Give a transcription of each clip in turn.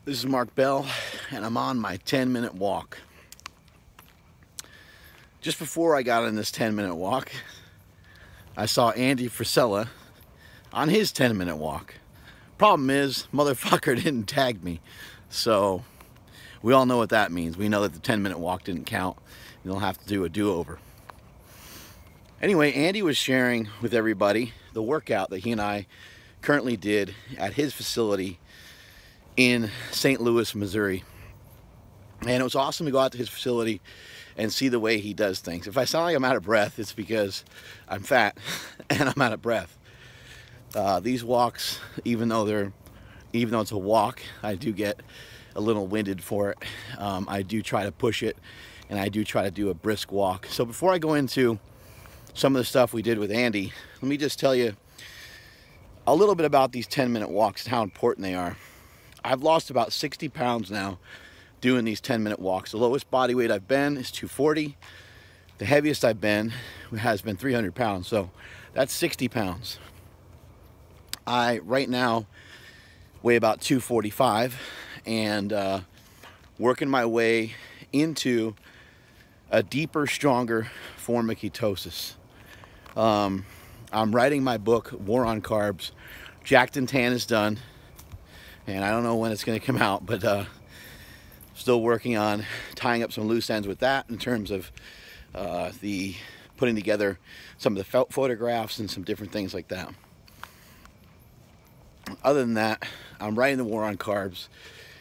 This is Mark Bell, and I'm on my 10-minute walk. Just before I got on this 10-minute walk, I saw Andy Frisella on his 10-minute walk. Problem is, motherfucker didn't tag me. So, we all know what that means. We know that the 10-minute walk didn't count. You'll have to do a do-over. Anyway, Andy was sharing with everybody the workout that he and I currently did at his facility in St. Louis, Missouri. And it was awesome to go out to his facility and see the way he does things. If I sound like I'm out of breath, it's because I'm fat and I'm out of breath. These walks, even though it's a walk, I do get a little winded for it. I do try to push it, and I do try to do a brisk walk. So before I go into some of the stuff we did with Andy, let me just tell you a little bit about these 10-minute walks and how important they are. I've lost about 60 pounds now doing these 10-minute walks. The lowest body weight I've been is 240. The heaviest I've been has been 300 pounds. So that's 60 pounds. I, right now, weigh about 245 and working my way into a deeper, stronger form of ketosis. I'm writing my book, War on Carbs. Jacked and Tan is done, and I don't know when it's going to come out, but still working on tying up some loose ends with that in terms of the putting together some of the photographs and some different things like that. Other than that, I'm writing the War on Carbs.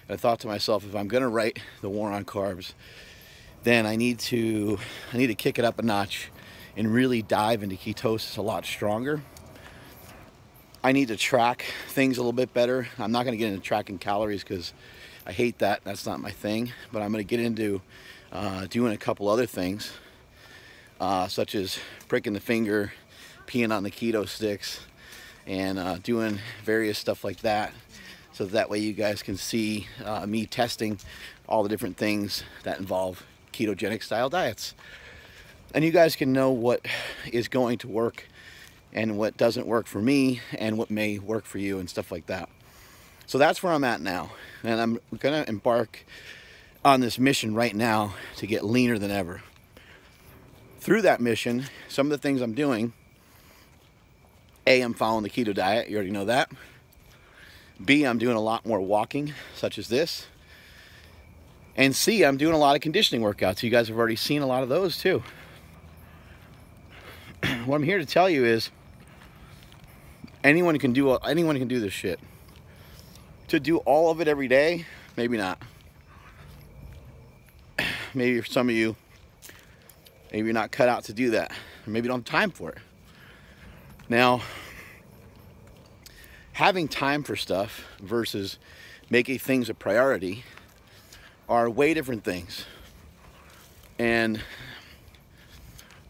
I thought to myself, if I'm going to write the War on Carbs, then I need to kick it up a notch and really dive into ketosis a lot stronger. I need to track things a little bit better. I'm not going to get into tracking calories because I hate that. That's not my thing. But I'm going to get into doing a couple other things, such as pricking the finger, peeing on the keto sticks, and doing various stuff like that. So that way you guys can see me testing all the different things that involve ketogenic style diets. And you guys can know what is going to work and what doesn't work for me and what may work for you and stuff like that. So that's where I'm at now. And I'm going to embark on this mission right now to get leaner than ever. Through that mission, some of the things I'm doing, A, I'm following the keto diet. You already know that. B, I'm doing a lot more walking, such as this. And C, I'm doing a lot of conditioning workouts. You guys have already seen a lot of those too. What I'm here to tell you is anyone can do this shit. To do all of it every day, maybe not. Maybe for some of you, maybe you're not cut out to do that. Or maybe you don't have time for it. Now, having time for stuff versus making things a priority are way different things. And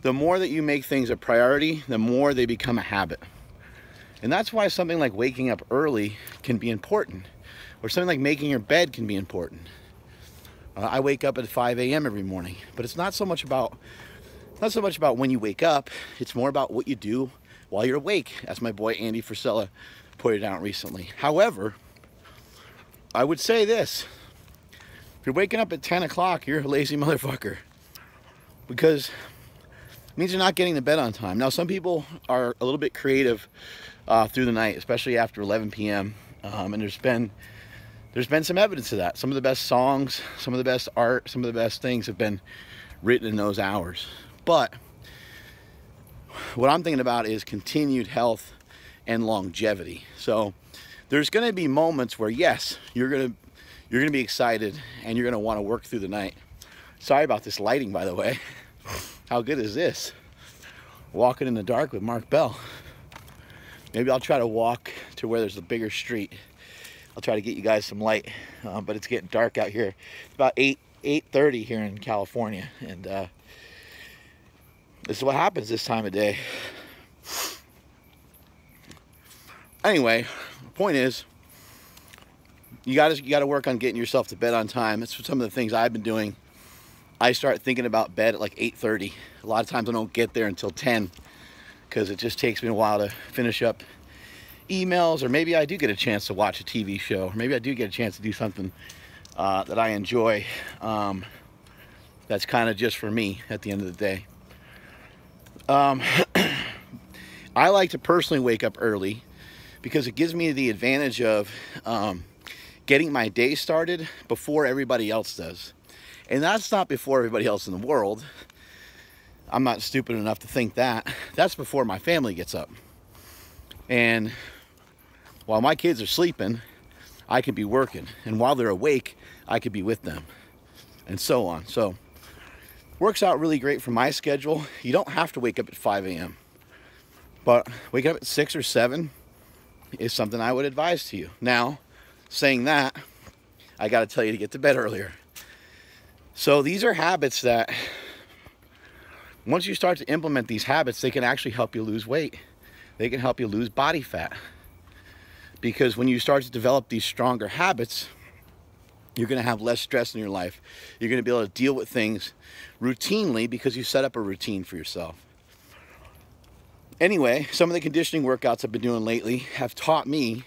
the more that you make things a priority, the more they become a habit. And that's why something like waking up early can be important, or something like making your bed can be important. I wake up at 5 a.m. every morning, but it's not so much about when you wake up. It's more about what you do while you're awake, as my boy Andy Frisella pointed out recently. However, I would say this: if you're waking up at 10 o'clock, you're a lazy motherfucker, because it means you're not getting to bed on time. Now, some people are a little bit creative through the night, especially after 11 p.m. And there's been some evidence of that. Some of the best songs, some of the best art, some of the best things have been written in those hours. But what I'm thinking about is continued health and longevity. So there's going to be moments where, yes, you're going to be excited and you're going to want to work through the night. Sorry about this lighting, by the way. How good is this? Walking in the dark with Mark Bell. Maybe I'll try to walk to where there's a bigger street. I'll try to get you guys some light, but it's getting dark out here. It's about 8:30 here in California, and this is what happens this time of day. Anyway, the point is, you got to work on getting yourself to bed on time. That's some of the things I've been doing. I start thinking about bed at like 8:30. A lot of times I don't get there until 10, because it just takes me a while to finish up emails, or maybe I do get a chance to watch a TV show, or maybe I do get a chance to do something that I enjoy, that's kind of just for me at the end of the day. I like to personally wake up early because it gives me the advantage of getting my day started before everybody else does. And that's not before everybody else in the world. I'm not stupid enough to think that. That's before my family gets up. And while my kids are sleeping, I could be working. And while they're awake, I could be with them. And so on. So, works out really great for my schedule. You don't have to wake up at 5 a.m. But waking up at 6 or 7 is something I would advise to you. Now, saying that, I got to tell you to get to bed earlier. So these are habits that, once you start to implement these habits, they can actually help you lose weight. They can help you lose body fat. Because when you start to develop these stronger habits, you're going to have less stress in your life. You're going to be able to deal with things routinely because you set up a routine for yourself. Anyway, some of the conditioning workouts I've been doing lately have taught me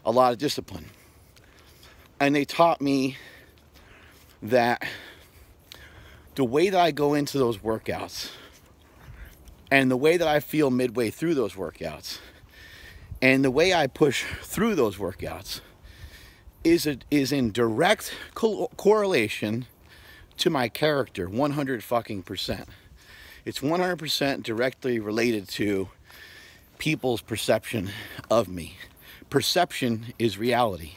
a lot of discipline. And they taught me that the way that I go into those workouts and the way that I feel midway through those workouts and the way I push through those workouts is in direct correlation to my character, 100%. It's 100% directly related to people's perception of me. Perception is reality.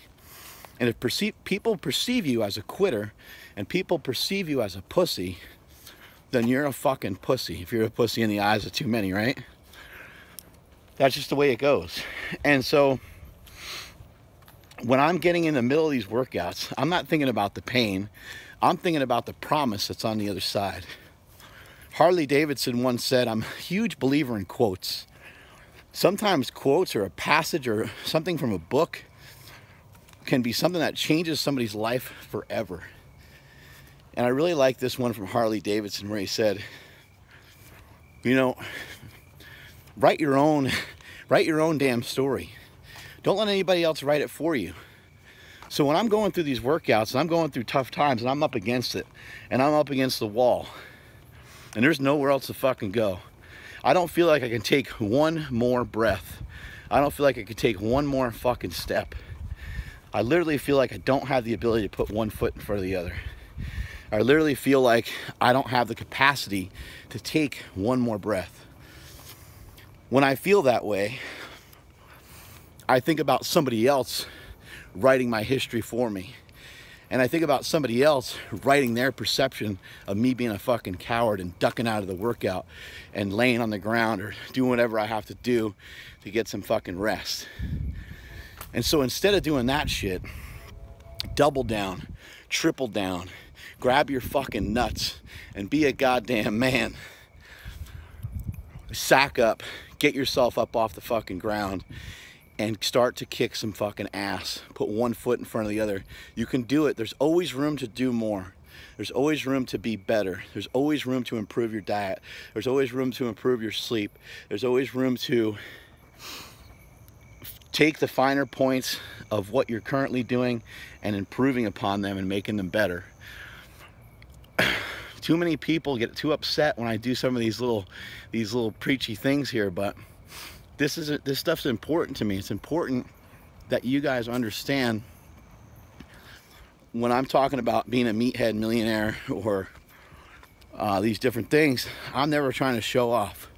And if people perceive you as a quitter and people perceive you as a pussy, then you're a fucking pussy. If you're a pussy in the eyes of too many, right? That's just the way it goes. And so when I'm getting in the middle of these workouts, I'm not thinking about the pain. I'm thinking about the promise that's on the other side. Harley Davidson once said, I'm a huge believer in quotes. Sometimes quotes or a passage or something from a book can be something that changes somebody's life forever. And I really like this one from Harley Davidson where he said, you know, write your own damn story. Don't let anybody else write it for you. So when I'm going through these workouts and I'm going through tough times and I'm up against it and I'm up against the wall and there's nowhere else to fucking go, I don't feel like I can take one more breath. I don't feel like I can take one more fucking step. I literally feel like I don't have the ability to put one foot in front of the other. I literally feel like I don't have the capacity to take one more breath. When I feel that way, I think about somebody else writing my history for me. And I think about somebody else writing their perception of me being a fucking coward and ducking out of the workout and laying on the ground or doing whatever I have to do to get some fucking rest. And so instead of doing that shit, double down, triple down, grab your fucking nuts and be a goddamn man. Sack up, get yourself up off the fucking ground and start to kick some fucking ass. Put one foot in front of the other. You can do it. There's always room to do more. There's always room to be better. There's always room to improve your diet. There's always room to improve your sleep. There's always room to take the finer points of what you're currently doing and improving upon them and making them better. Too many people get too upset when I do some of these little preachy things here, but this stuff's important to me. It's important that you guys understand when I'm talking about being a meathead millionaire or these different things, I'm never trying to show off.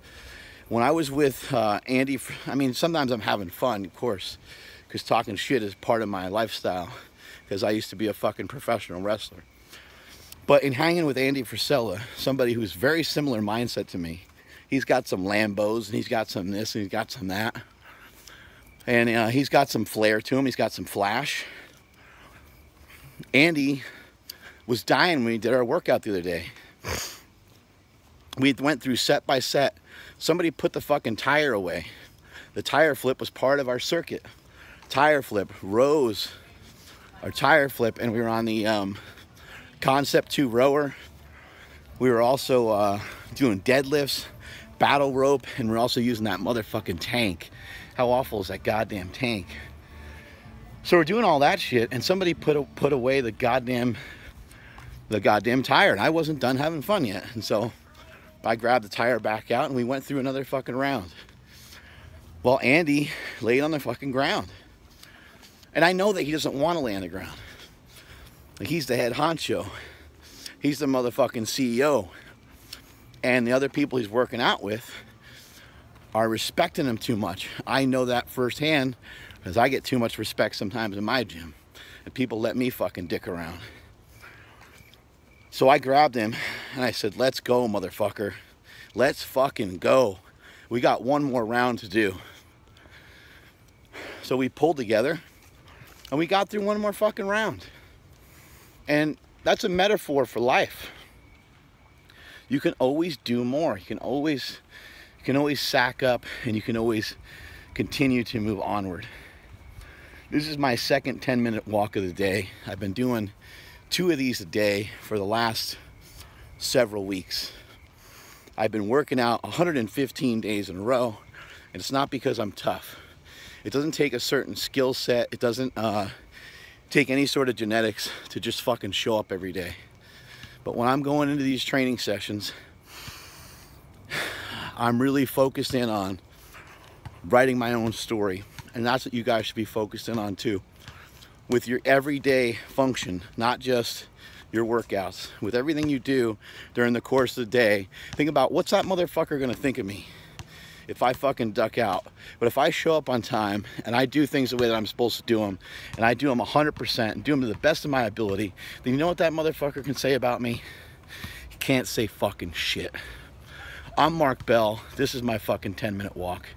When I was with Andy, I mean, sometimes I'm having fun, of course, because talking shit is part of my lifestyle, because I used to be a fucking professional wrestler. But in hanging with Andy Frisella, somebody who's very similar mindset to me, he's got some Lambos, and he's got some this, and he's got some that. And he's got some flair to him. He's got some flash. Andy was dying when we did our workout the other day. We went through set by set. Somebody put the fucking tire away. The tire flip was part of our circuit. Tire flip, rows, our tire flip, and we were on the Concept 2 rower. We were also doing deadlifts, battle rope, and we're also using that motherfucking tank. How awful is that goddamn tank? So we're doing all that shit, and somebody put away the goddamn tire, and I wasn't done having fun yet. And so I grabbed the tire back out, and we went through another fucking round. Well, Andy laid on the fucking ground. And I know that he doesn't want to lay on the ground. Like, he's the head honcho. He's the motherfucking CEO. And the other people he's working out with are respecting him too much. I know that firsthand because I get too much respect sometimes in my gym. And people let me fucking dick around. So I grabbed him and I said, let's go, motherfucker. Let's fucking go. We got one more round to do. So we pulled together and we got through one more fucking round. And that's a metaphor for life. You can always do more. You can always sack up, and you can always continue to move onward. This is my second 10-minute walk of the day. I've been doing 2 of these a day for the last several weeks. I've been working out 115 days in a row, and it's not because I'm tough. It doesn't take a certain skill set. It doesn't take any sort of genetics to just fucking show up every day. But when I'm going into these training sessions, I'm really focused in on writing my own story. And that's what you guys should be focused in on too. With your everyday function, not just your workouts. With everything you do during the course of the day, think about, what's that motherfucker gonna think of me if I fucking duck out? But if I show up on time and I do things the way that I'm supposed to do them, and I do them 100% and do them to the best of my ability, then you know what that motherfucker can say about me? He can't say fucking shit. I'm Mark Bell. This is my fucking 10-minute walk.